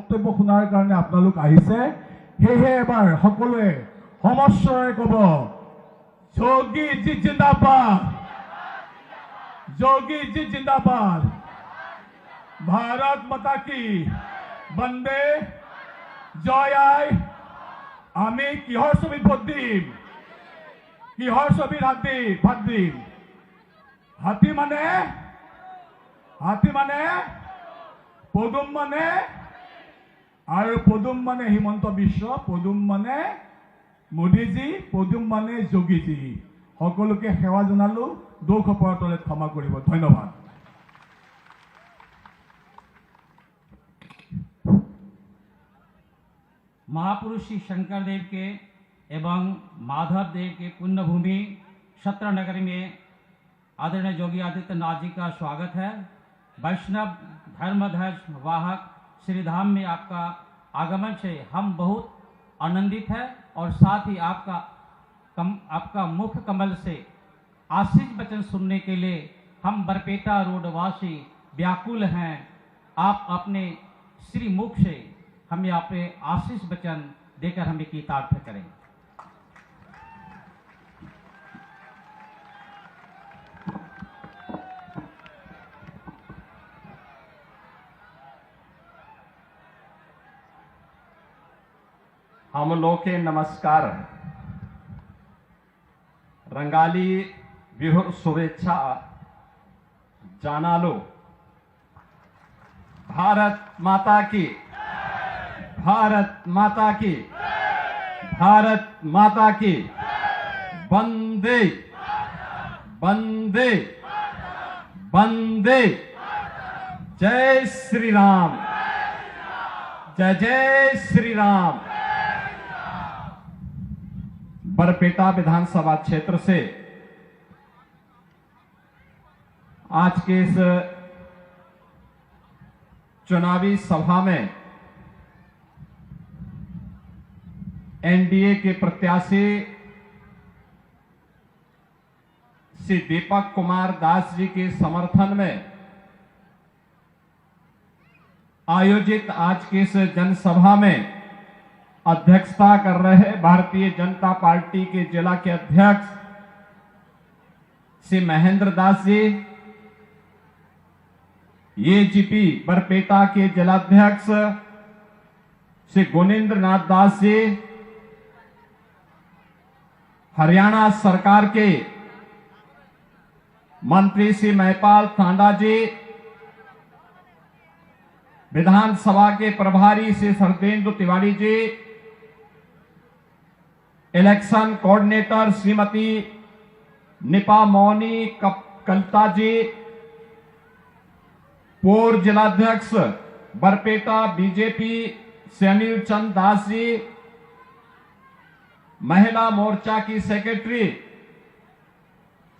বক্তব্য শুনাৰ কাৰণে আপোনালোক আহিছে। সেয়েহে এবাৰ সকলোৱে সমস্বৰে ক'ব, যোগী জি জিন্দাবাদ, যোগী জি জিন্দাবাদ, ভাৰত মাতা কি, বন্দে জয় আই। আমি কিহৰ ছবিত ভোট দিম? কিহৰ ছবিত ভাত দিম? হাতী মানে পদুম মানে, আৰু পদুম মানে হিমন্ত বিশ্ব, পদুম মানে মোদীজী, পদুম মানে যোগীজী। সকলোকে সেৱা জনালো, দুখ অপৰাধলৈ ক্ষমা কৰিব। ধন্যবাদ। महापुरुष श्री शंकर देव के एवं माधव देव के पुण्यभूमि सत्र नगरी में आदरणीय योगी आदित्यनाथ जी का स्वागत है। वैष्णव धर्मध्वज वाहक श्री धाम में आपका आगमन से हम बहुत आनंदित है और साथ ही आपका मुख कमल से आशीष वचन सुनने के लिए हम बरपेटा रोड वासी व्याकुल हैं। आप अपने श्री मुख से हमें अपने आशीष वचन देकर हमें कृतार्थ करें। हम लोग के नमस्कार। रंगाली विहुर शुभेच्छा जानालो। भारत माता की, भारत माता की, भारत माता की, वंदे वंदे वंदे। जय श्री राम, जय जय श्री राम। बरपेटा विधानसभा क्षेत्र से आज के इस चुनावी सभा में एनडीए के प्रत्याशी श्री दीपक कुमार दास जी के समर्थन में आयोजित आज की इस जनसभा में अध्यक्षता कर रहे भारतीय जनता पार्टी के जिला के अध्यक्ष श्री महेंद्र दास जी, एजीपी बरपेटा के जिलाध्यक्ष श्री गुणेंद्र नाथ दास जी, हरियाणा सरकार के मंत्री श्री महिपाल सांडा जी, विधानसभा के प्रभारी श्री शरदेंदु तिवारी जी, इलेक्शन कोऑर्डिनेटर श्रीमती निपा मौनी कलता जी, पूर्व जिलाध्यक्ष बरपेटा बीजेपी श्री अनिल चंद दास जी, महिला मोर्चा की सेक्रेटरी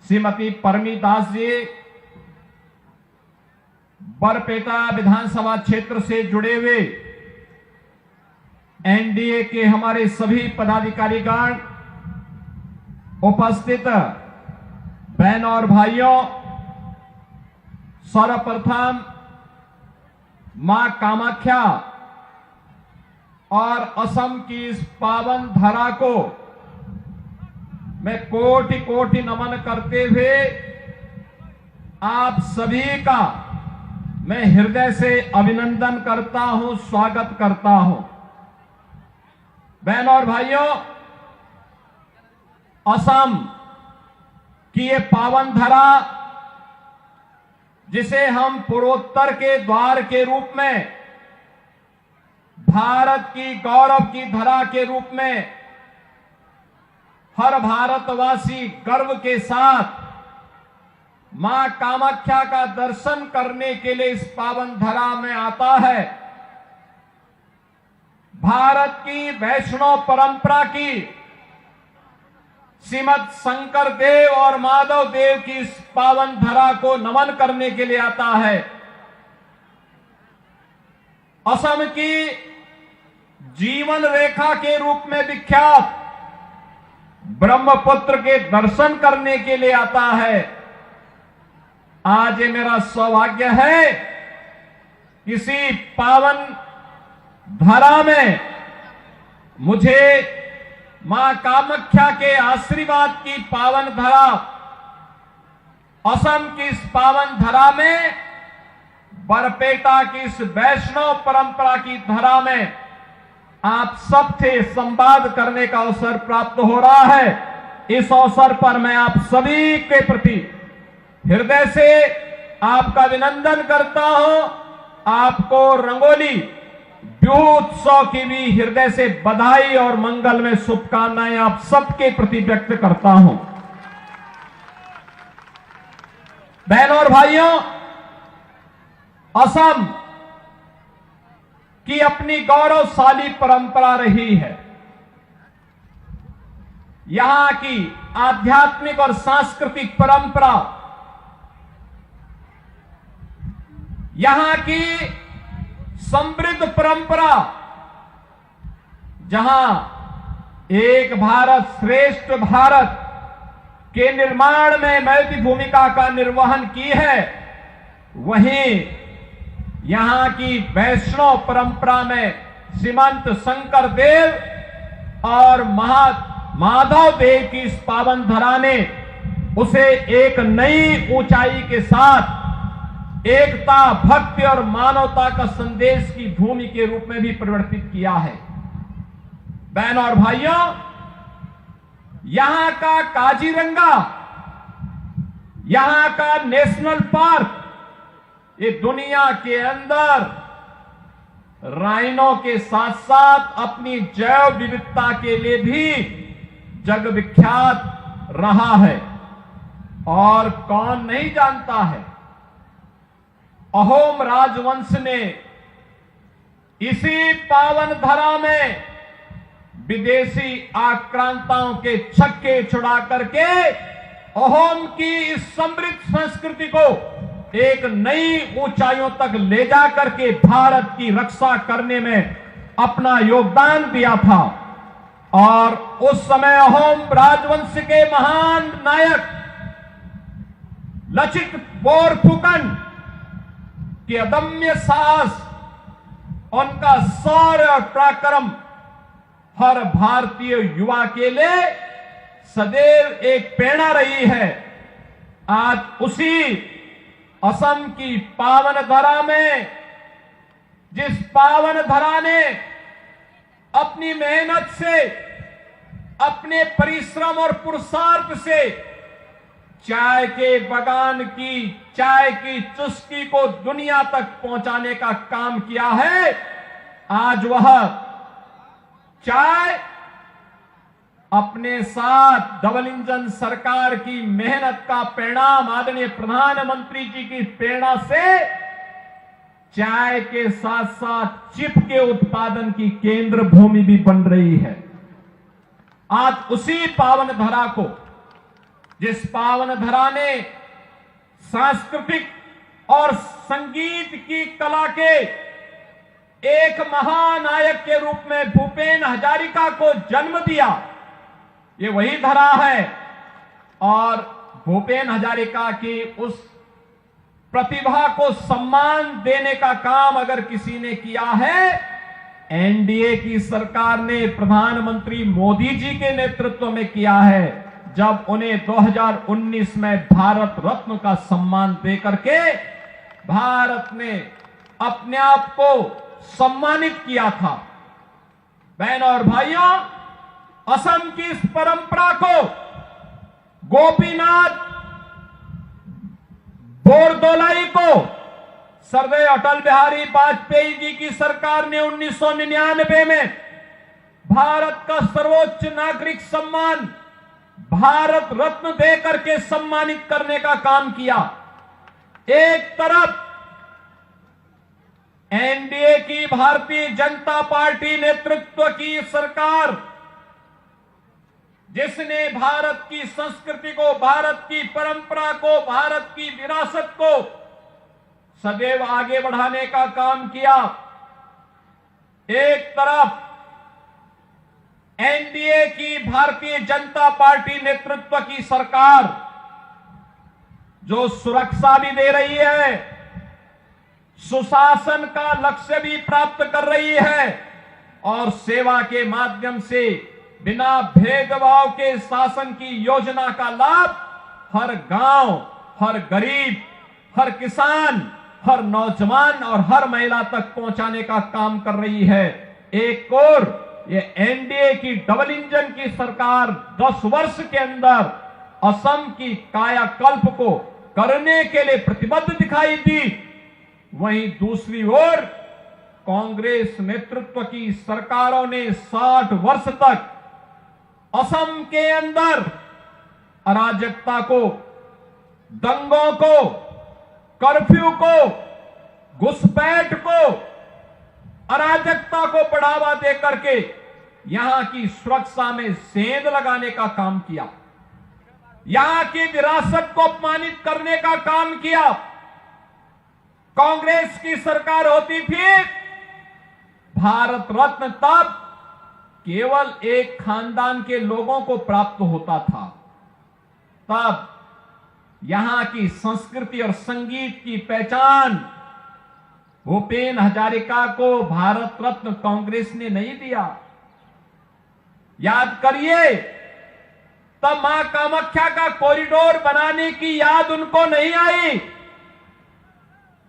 श्रीमती परमी दास जी, बरपेटा विधानसभा क्षेत्र से जुड़े हुए एनडीए के हमारे सभी पदाधिकारीगण, उपस्थित बहनों और भाइयों, सर्वप्रथम मां कामाख्या और असम की इस पावन धरा को मैं कोटि कोटि नमन करते हुए आप सभी का मैं हृदय से अभिनंदन करता हूं, स्वागत करता हूं। बहनों और भाइयों, असम की ये पावन धरा जिसे हम पूर्वोत्तर के द्वार के रूप में, भारत की गौरव की धरा के रूप में हर भारतवासी गर्व के साथ मां कामाख्या का दर्शन करने के लिए इस पावन धरा में आता है। भारत की वैष्णव परंपरा की श्रीमद शंकर देव और माधव देव की इस पावन धरा को नमन करने के लिए आता है। असम की जीवन रेखा के रूप में विख्यात ब्रह्मपुत्र के दर्शन करने के लिए आता है। आज ये मेरा सौभाग्य है, इसी पावन धरा में मुझे मां कामाख्या के आशीर्वाद की पावन धरा, असम की इस पावन धरा में, बरपेटा की इस वैष्णव परंपरा की धरा में आप सबसे संवाद करने का अवसर प्राप्त हो रहा है। इस अवसर पर मैं आप सभी के प्रति हृदय से आपका अभिनंदन करता हूं। आपको रंगोली बिहू उत्सव की भी हृदय से बधाई और मंगल में शुभकामनाएं आप सबके प्रति व्यक्त करता हूं। बहनों और भाइयों, असम की अपनी गौरवशाली परंपरा रही है। यहां की आध्यात्मिक और सांस्कृतिक परंपरा, यहां की समृद्ध परंपरा, जहां एक भारत श्रेष्ठ भारत के निर्माण में महती भूमिका का निर्वहन की है, वहीं यहां की वैष्णव परंपरा में श्रीमंत शंकर देव और माधव देव की इस पावन धरा ने उसे एक नई ऊंचाई के साथ एकता, भक्ति और मानवता का संदेश की भूमि के रूप में भी परिवर्तित किया है। बहनों और भाइयों, यहां का काजीरंगा, यहां का नेशनल पार्क, ये दुनिया के अंदर राइनो के साथ साथ अपनी जैव विविधता के लिए भी जग विख्यात रहा है। और कौन नहीं जानता है, अहोम राजवंश ने इसी पावन धरा में विदेशी आक्रांताओं के छक्के छुड़ा करके अहोम की इस समृद्ध संस्कृति को एक नई ऊंचाइयों तक ले जा करके भारत की रक्षा करने में अपना योगदान दिया था। और उस समय अहोम राजवंश के महान नायक लचित बोरफुकन की अदम्य साहस, उनका शौर्य और पराक्रम हर भारतीय युवा के लिए सदैव एक प्रेरणा रही है। आज उसी असम की पावन धरा में, जिस पावन धरा ने अपनी मेहनत से, अपने परिश्रम और पुरुषार्थ से चाय के बगान की, चाय की चुस्की को दुनिया तक पहुंचाने का काम किया है, आज वह चाय अपने साथ डबल इंजन सरकार की मेहनत का परिणाम, आदरणीय प्रधानमंत्री जी की प्रेरणा से चाय के साथ साथ चिप के उत्पादन की केंद्र भूमि भी बन रही है। आज उसी पावन धरा को, जिस पावन धरा ने सांस्कृतिक और संगीत की कला के एक महानायक के रूप में भूपेन हजारिका को जन्म दिया, ये वही धरा है। और भूपेन हजारिका की उस प्रतिभा को सम्मान देने का काम अगर किसी ने किया है, एनडीए की सरकार ने प्रधानमंत्री मोदी जी के नेतृत्व में किया है, जब उन्हें 2019 में भारत रत्न का सम्मान देकर के भारत ने अपने आप को सम्मानित किया था। बहनों और भाइयों, असम की इस परंपरा को गोपीनाथ बोरदोलाई को सरदार अटल बिहारी वाजपेयी जी की सरकार ने 1999 में भारत का सर्वोच्च नागरिक सम्मान भारत रत्न देकर के सम्मानित करने का काम किया। एक तरफ एनडीए की भारतीय जनता पार्टी नेतृत्व की सरकार, जिसने भारत की संस्कृति को, भारत की परंपरा को, भारत की विरासत को सदैव आगे बढ़ाने का काम किया। एक तरफ एनडीए की भारतीय जनता पार्टी नेतृत्व की सरकार जो सुरक्षा भी दे रही है, सुशासन का लक्ष्य भी प्राप्त कर रही है और सेवा के माध्यम से बिना भेदभाव के शासन की योजना का लाभ हर गांव, हर गरीब, हर किसान, हर नौजवान और हर महिला तक पहुंचाने का काम कर रही है। एक और ये एनडीए की डबल इंजन की सरकार 10 वर्ष के अंदर असम की कायाकल्प को करने के लिए प्रतिबद्ध दिखाई दी। वहीं दूसरी ओर कांग्रेस नेतृत्व की सरकारों ने 60 वर्ष तक असम के अंदर अराजकता को, दंगों को, कर्फ्यू को, घुसपैठ को, अराजकता को बढ़ावा देकर के यहां की सुरक्षा में सेंध लगाने का काम किया, यहां की विरासत को अपमानित करने का काम किया। कांग्रेस की सरकार होती थी, भारत रत्न तब केवल एक खानदान के लोगों को प्राप्त होता था। तब यहां की संस्कृति और संगीत की पहचान भूपेन हजारिका को भारत रत्न कांग्रेस ने नहीं दिया। याद करिए, तब मां कामाख्या का कॉरिडोर बनाने की याद उनको नहीं आई।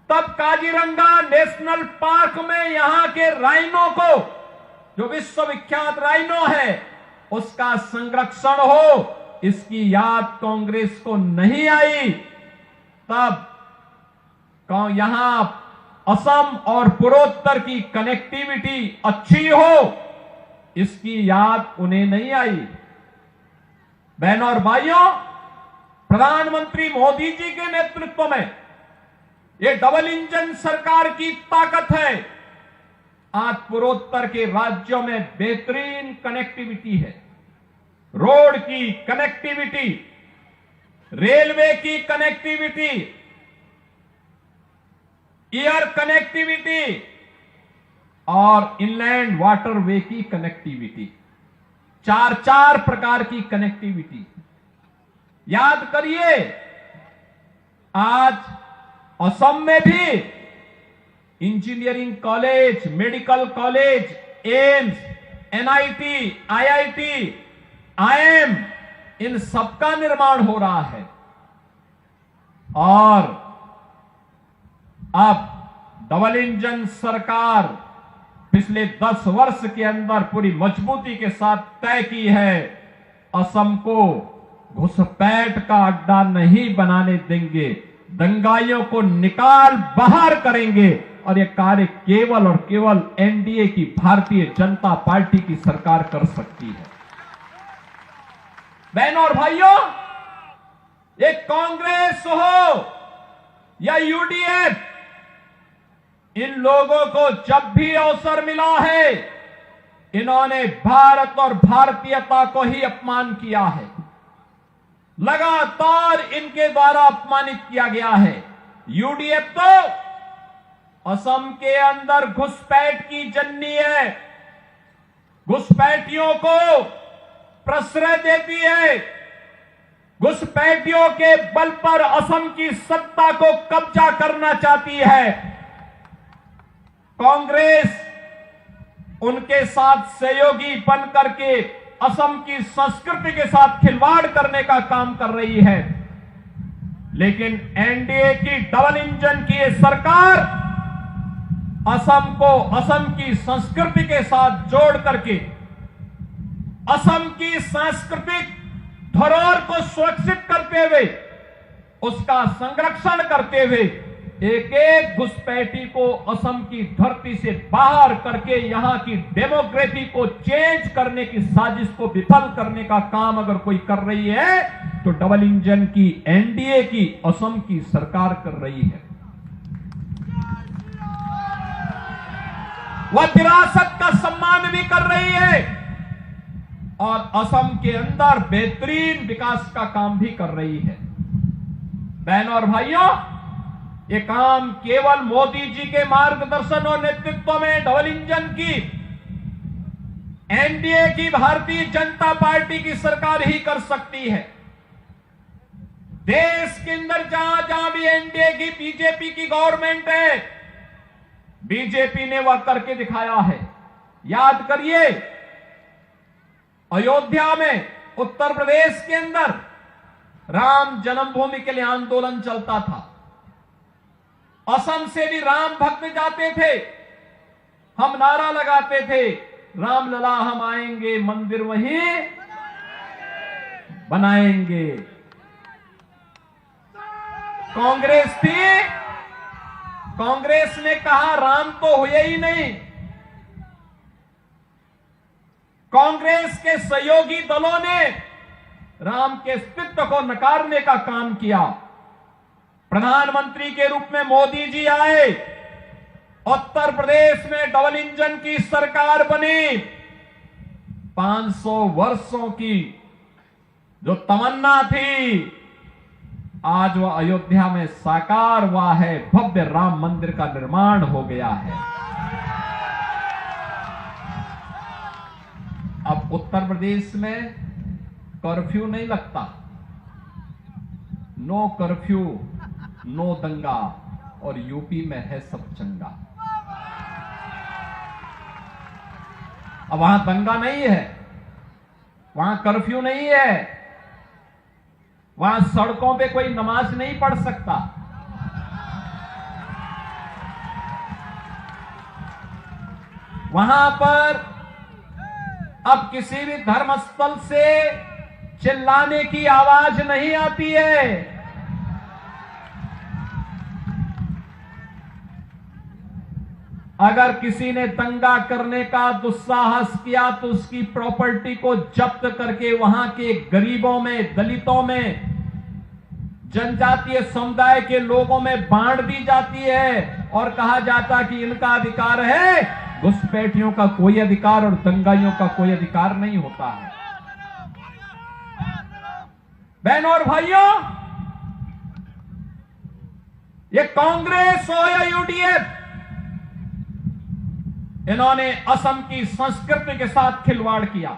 तब काजीरंगा नेशनल पार्क में यहां के राइनो को, जो विश्वविख्यात राइनो है, उसका संरक्षण हो, इसकी याद कांग्रेस को नहीं आई। तब यहां असम और पूर्वोत्तर की कनेक्टिविटी अच्छी हो, इसकी याद उन्हें नहीं आई। बहनों और भाइयों, प्रधानमंत्री मोदी जी के नेतृत्व में ये डबल इंजन सरकार की ताकत है। आज पूर्वोत्तर के राज्यों में बेहतरीन कनेक्टिविटी है, रोड की कनेक्टिविटी, रेलवे की कनेक्टिविटी, एयर कनेक्टिविटी और इनलैंड वाटरवे की कनेक्टिविटी, चार प्रकार की कनेक्टिविटी। याद करिए, आज असम में भी engineering college, medical college, AIIMS, NIT, IIT, IIM, इन सबका निर्माण हो रहा है। और अब डबल इंजन सरकार पिछले 10 वर्ष के अंदर पूरी मजबूती के साथ तय की है, असम को घुसपैठ का अड्डा नहीं बनाने देंगे, दंगाइयों को निकाल बाहर करेंगे और यह कार्य केवल और केवल एनडीए की भारतीय जनता पार्टी की सरकार कर सकती है। बहनों और भाइयों, ये कांग्रेस हो या यूडीएफ, इन लोगों को जब भी अवसर मिला है, इन्होंने भारत और भारतीयता को ही अपमान किया है। लगातार इनके द्वारा अपमानित किया गया है। यूडीएफ तो असम के अंदर घुसपैठ की जननी है, घुसपैठियों को प्रश्रय देती है, घुसपैठियों के बल पर असम की सत्ता को कब्जा करना चाहती है। कांग्रेस उनके साथ सहयोगी बन करके असम की संस्कृति के साथ खिलवाड़ करने का काम कर रही है। लेकिन एनडीए की डबल इंजन की यह सरकार असम को असम की संस्कृति के साथ जोड़ करके असम की सांस्कृतिक धरोहर को सुरक्षित करते हुए, उसका संरक्षण करते हुए, एक एक घुसपैठी को असम की धरती से बाहर करके यहां की डेमोक्रेसी को चेंज करने की साजिश को विफल करने का काम अगर कोई कर रही है तो डबल इंजन की एनडीए की असम की सरकार कर रही है। वह विरासत का सम्मान भी कर रही है और असम के अंदर बेहतरीन विकास का काम भी कर रही है। बहनों और भाइयों, ये काम केवल मोदी जी के मार्गदर्शन और नेतृत्व में डबल इंजन की एनडीए की भारतीय जनता पार्टी की सरकार ही कर सकती है। देश के अंदर जहां जहां भी एनडीए की बीजेपी की गवर्नमेंट है, बीजेपी ने वह करके दिखाया है। याद करिए, अयोध्या में, उत्तर प्रदेश के अंदर राम जन्मभूमि के लिए आंदोलन चलता था। असम से भी राम भक्त जाते थे, हम नारा लगाते थे, राम लला हम आएंगे, मंदिर वहीं बनाएंगे। कांग्रेस थी, कांग्रेस ने कहा राम तो हुए ही नहीं। कांग्रेस के सहयोगी दलों ने राम के अस्तित्व को नकारने का काम किया। प्रधानमंत्री के रूप में मोदी जी आए, उत्तर प्रदेश में डबल इंजन की सरकार बनी। 500 वर्षों की जो तमन्ना थी, आज वह अयोध्या में साकार हुआ है। भव्य राम मंदिर का निर्माण हो गया है। अब उत्तर प्रदेश में कर्फ्यू नहीं लगता, नो कर्फ्यू नो दंगा, और यूपी में है सब चंगा। अब वहां दंगा नहीं है, वहां कर्फ्यू नहीं है, वहां सड़कों पे कोई नमाज नहीं पढ़ सकता। वहां पर अब किसी भी धर्मस्थल से चिल्लाने की आवाज नहीं आती है। अगर किसी ने दंगा करने का दुस्साहस किया तो उसकी प्रॉपर्टी को जब्त करके वहां के गरीबों में, दलितों में, जनजातीय समुदाय के लोगों में बांट दी जाती है और कहा जाता कि इनका अधिकार है, घुसपैठियों का कोई अधिकार और दंगाइयों का कोई अधिकार नहीं होता है। बहनों और भाइयों, ये कांग्रेस हो या यूडीएफ, इन्होंने असम की संस्कृति के साथ खिलवाड़ किया।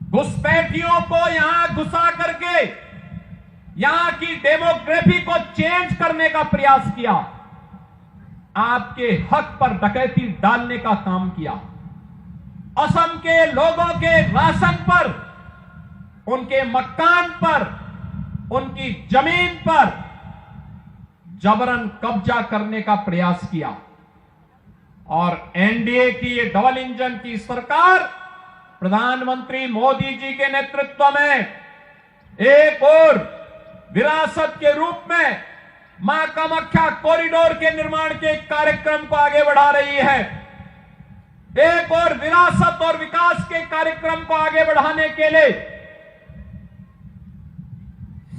घुसपैठियों को यहां घुसा करके यहां की डेमोग्राफी को चेंज करने का प्रयास किया। आपके हक पर डकैती डालने का काम किया। असम के लोगों के राशन पर, उनके मकान पर, उनकी जमीन पर जबरन कब्जा करने का प्रयास किया। और एनडीए की ये डबल इंजन की सरकार प्रधानमंत्री मोदी जी के नेतृत्व में एक और विरासत के रूप में मां कामाख्या कॉरिडोर के निर्माण के कार्यक्रम को आगे बढ़ा रही है। एक और विरासत और विकास के कार्यक्रम को आगे बढ़ाने के लिए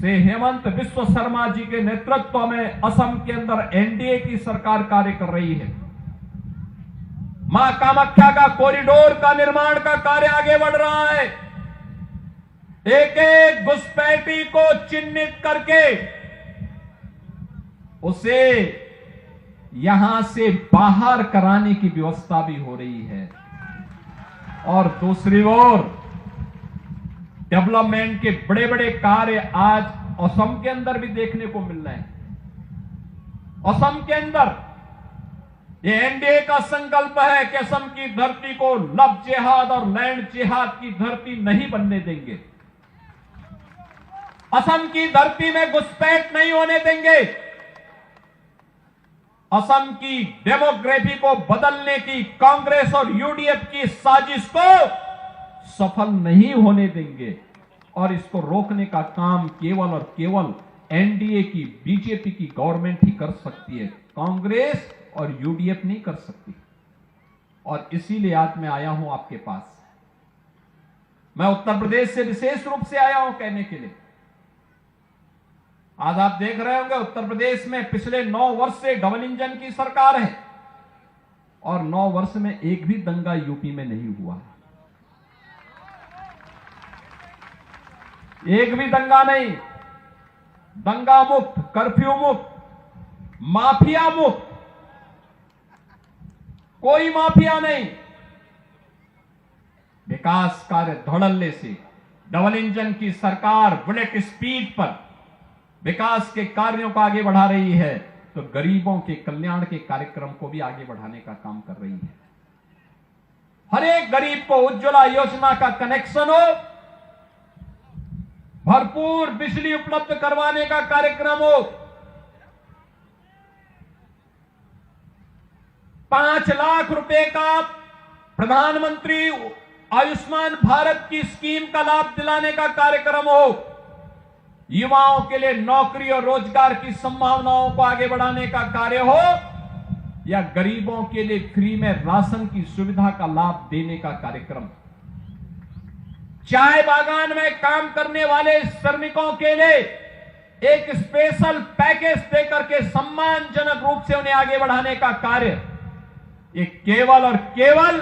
से हेमंत बिस्व शर्मा जी के नेतृत्व में असम के अंदर एनडीए की सरकार कार्य कर रही है। मां कामाख्या का कॉरिडोर का निर्माण का कार्य आगे बढ़ रहा है। एक एक घुसपैठी को चिन्हित करके उसे यहां से बाहर कराने की व्यवस्था भी हो रही है। और दूसरी ओर डेवलपमेंट के बड़े बड़े कार्य आज असम के अंदर भी देखने को मिल रहे हैं। असम के अंदर ये एनडीए का संकल्प है कि असम की धरती को लव जिहाद और लैंड जिहाद की धरती नहीं बनने देंगे। असम की धरती में घुसपैठ नहीं होने देंगे। असम की डेमोग्राफी को बदलने की कांग्रेस और यूडीएफ की साजिश को सफल नहीं होने देंगे। और इसको रोकने का काम केवल और केवल एनडीए की, बीजेपी की गवर्नमेंट ही कर सकती है। कांग्रेस और यूडीएफ नहीं कर सकती। और इसीलिए आज मैं आया हूं आपके पास। मैं उत्तर प्रदेश से विशेष रूप से आया हूं कहने के लिए। आज आप देख रहे होंगे उत्तर प्रदेश में पिछले 9 वर्ष से डबल इंजन की सरकार है और 9 वर्ष में एक भी दंगा यूपी में नहीं हुआ है। एक भी दंगा नहीं। दंगा मुक्त, कर्फ्यू मुक्त, माफिया मुक्त, कोई माफिया नहीं। विकास कार्य धड़ल्ले से डबल इंजन की सरकार बुलेट स्पीड पर विकास के कार्यों को आगे बढ़ा रही है। तो गरीबों के कल्याण के कार्यक्रम को भी आगे बढ़ाने का काम कर रही है। हर एक गरीब को उज्ज्वला योजना का कनेक्शन हो, भरपूर बिजली उपलब्ध करवाने का कार्यक्रम हो, 5 लाख रुपए का प्रधानमंत्री आयुष्मान भारत की स्कीम का लाभ दिलाने का कार्यक्रम हो, युवाओं के लिए नौकरी और रोजगार की संभावनाओं को आगे बढ़ाने का कार्य हो, या गरीबों के लिए फ्री में राशन की सुविधा का लाभ देने का कार्यक्रम। चाय बागान में काम करने वाले श्रमिकों के लिए एक स्पेशल पैकेज देकर के सम्मानजनक रूप से उन्हें आगे बढ़ाने का कार्य, ये केवल और केवल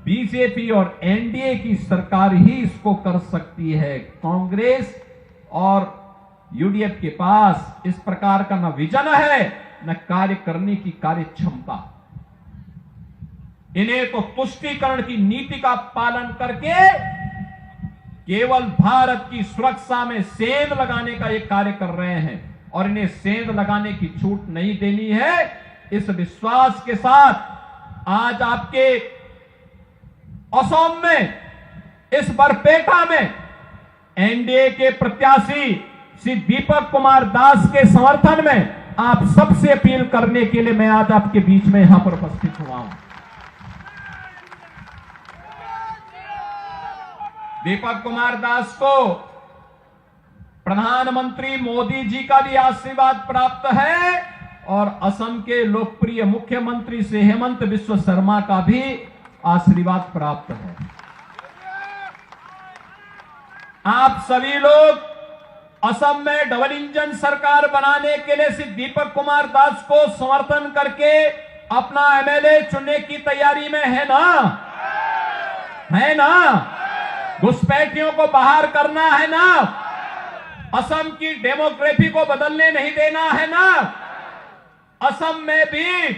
बीजेपी और एनडीए की सरकार ही इसको कर सकती है। कांग्रेस और यूडीएफ के पास इस प्रकार का न विजन है न कार्य करने की कार्य क्षमता। इन्हें तो तुष्टीकरण की नीति का पालन करके केवल भारत की सुरक्षा में सेंध लगाने का ये कार्य कर रहे हैं, और इन्हें सेंध लगाने की छूट नहीं देनी है। इस विश्वास के साथ आज आपके असम में, इस बरपेटा में एनडीए के प्रत्याशी श्री दीपक कुमार दास के समर्थन में आप सबसे अपील करने के लिए मैं आज आपके बीच में यहां पर उपस्थित हुआ हूं। दीपक कुमार दास को प्रधानमंत्री मोदी जी का भी आशीर्वाद प्राप्त है, और असम के लोकप्रिय मुख्यमंत्री श्री हेमंत बिस्व शर्मा का भी आशीर्वाद प्राप्त है। आप सभी लोग असम में डबल इंजन सरकार बनाने के लिए श्री दीपक कुमार दास को समर्थन करके अपना एमएलए चुनने की तैयारी में है ना? है ना? घुसपैठियों को बाहर करना है ना? असम की डेमोग्राफी को बदलने नहीं देना है ना? असम में भी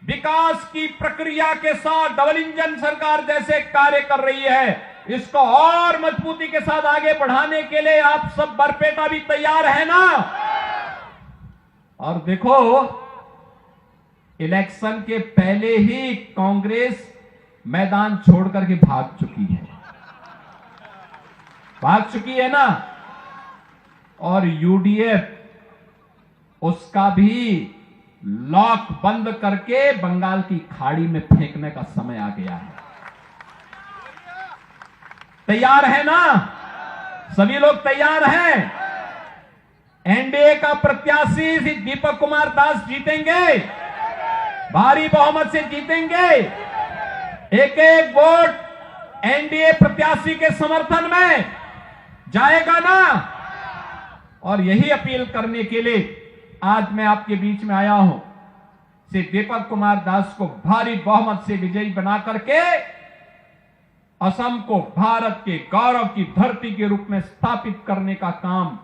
विकास की प्रक्रिया के साथ डबल इंजन सरकार जैसे कार्य कर रही है, इसको और मजबूती के साथ आगे बढ़ाने के लिए आप सब बरपेटा भी तैयार है ना? और देखो, इलेक्शन के पहले ही कांग्रेस मैदान छोड़कर के भाग चुकी है ना? और यूडीएफ उसका भी लॉक बंद करके बंगाल की खाड़ी में फेंकने का समय आ गया है। तैयार है ना? सभी लोग तैयार हैं? एनडीए का प्रत्याशी दीपक कुमार दास जीतेंगे, भारी बहुमत से जीतेंगे। एक एक वोट एनडीए प्रत्याशी के समर्थन में जाएगा ना? और यही अपील करने के लिए आज मैं आपके बीच में आया हूं। श्री दीपक कुमार दास को भारी बहुमत से विजयी बना करके असम को भारत के गौरव की धरती के रूप में स्थापित करने का काम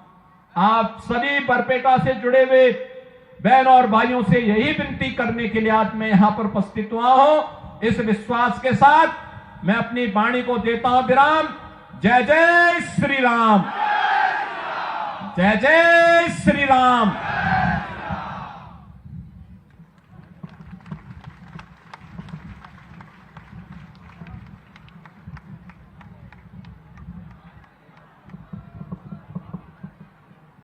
आप सभी बरपेटा से जुड़े हुए बहनों और भाइयों से यही विनती करने के लिए आज मैं यहां पर उपस्थित हुआ हूं। इस विश्वास के साथ मैं अपनी वाणी को देता हूं विराम। जय जय श्री राम, जय जय श्री राम।